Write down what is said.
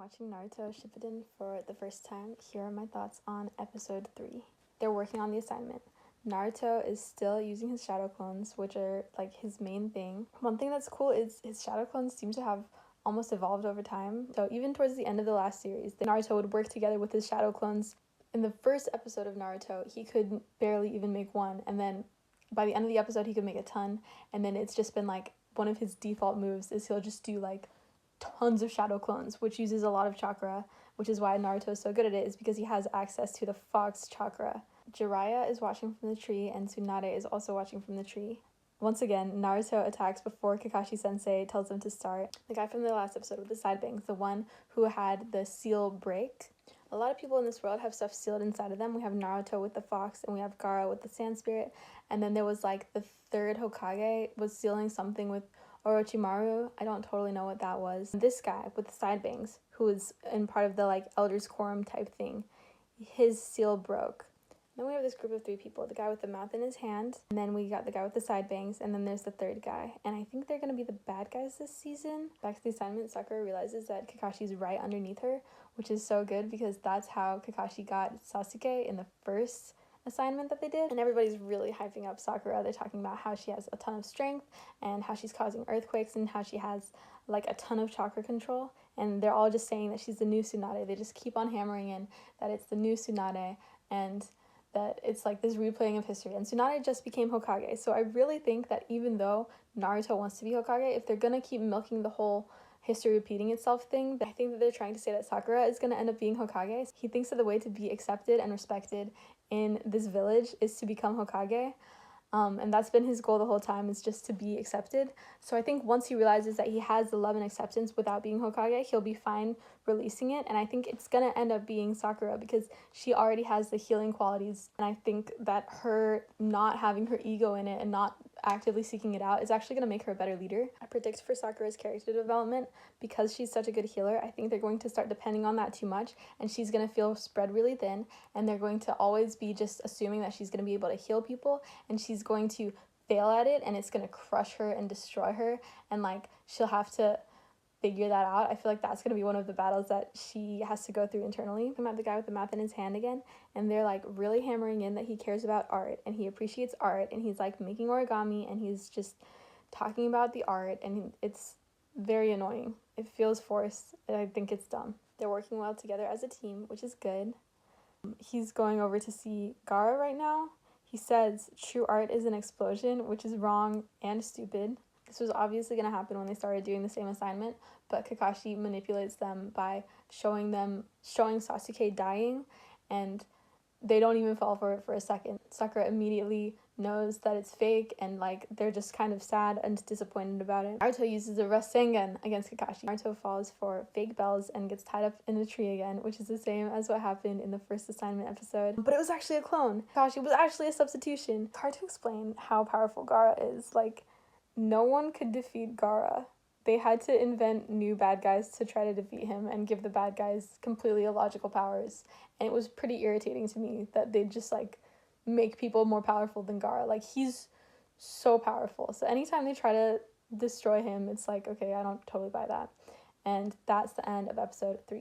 watching Naruto Shippuden for the first time. Here are my thoughts on episode 3. They're working on the assignment. Naruto is still using his shadow clones, which are like his main thing. One thing that's cool is his shadow clones seem to have almost evolved over time. So even towards the end of the last series, Naruto would work together with his shadow clones. In the first episode of Naruto, he could barely even make one, and then by the end of the episode, he could make a ton, and then it's just been like one of his default moves is he'll just do like tons of shadow clones, which uses a lot of chakra, which is why Naruto is so good at it, is because he has access to the fox chakra. Jiraiya is watching from the tree, and Tsunade is also watching from the tree. Once again, Naruto attacks before Kakashi-sensei tells him to start. The guy from the last episode with the side bangs, the one who had the seal break. A lot of people in this world have stuff sealed inside of them. We have Naruto with the fox, and we have Gaara with the sand spirit, and then there was like the third Hokage was sealing something with Orochimaru. I don't totally know what that was. This guy with the side bangs, who was in part of the like Elders Quorum type thing, his seal broke. Then we have this group of 3 people, the guy with the mouth in his hand, and then we got the guy with the side bangs, and then there's the third guy. And I think they're going to be the bad guys this season. Back to the assignment, Sakura realizes that Kakashi's right underneath her, which is so good because that's how Kakashi got Sasuke in the first assignment that they did. And everybody's really hyping up Sakura. They're talking about how she has a ton of strength and how she's causing earthquakes and how she has like a ton of chakra control. And they're all just saying that she's the new Tsunade. They just keep on hammering in that it's the new Tsunade and that it's like this replaying of history. And Tsunade just became Hokage. So I really think that even though Naruto wants to be Hokage, if they're gonna keep milking the whole history repeating itself thing, I think that they're trying to say that Sakura is gonna end up being Hokage. He thinks that the way to be accepted and respected in this village is to become Hokage. And that's been his goal the whole time, is just to be accepted. So I think once he realizes that he has the love and acceptance without being Hokage, he'll be fine releasing it. And I think it's gonna end up being Sakura because she already has the healing qualities. And I think that her not having her ego in it and not actively seeking it out is actually gonna make her a better leader. I predict for Sakura's character development, because she's such a good healer, I think they're going to start depending on that too much, and she's gonna feel spread really thin, and they're going to always be just assuming that she's gonna be able to heal people, and she's going to fail at it, and it's gonna crush her and destroy her, and like she'll have to figure that out. I feel like that's gonna be one of the battles that she has to go through internally. I'm at the guy with the mouth in his hand again, and they're like really hammering in that he cares about art and he appreciates art, and he's like making origami and he's just talking about the art, and it's very annoying. It feels forced, and I think it's dumb. They're working well together as a team, which is good. He's going over to see Gaara right now. He says true art is an explosion, which is wrong and stupid. This was obviously going to happen when they started doing the same assignment, but Kakashi manipulates them by showing Sasuke dying, and they don't even fall for it for a second. Sakura immediately knows that it's fake, and like they're just kind of sad and disappointed about it. Naruto uses a Rasengan against Kakashi. Naruto falls for fake bells and gets tied up in a tree again, which is the same as what happened in the first assignment episode. But it was actually a clone. Kakashi was actually a substitution. It's hard to explain how powerful Gaara is. Like, no one could defeat Gaara. They had to invent new bad guys to try to defeat him and give the bad guys completely illogical powers. And it was pretty irritating to me that they just like make people more powerful than Gaara. Like, he's so powerful. So anytime they try to destroy him, it's like, okay, I don't totally buy that. And that's the end of episode 3.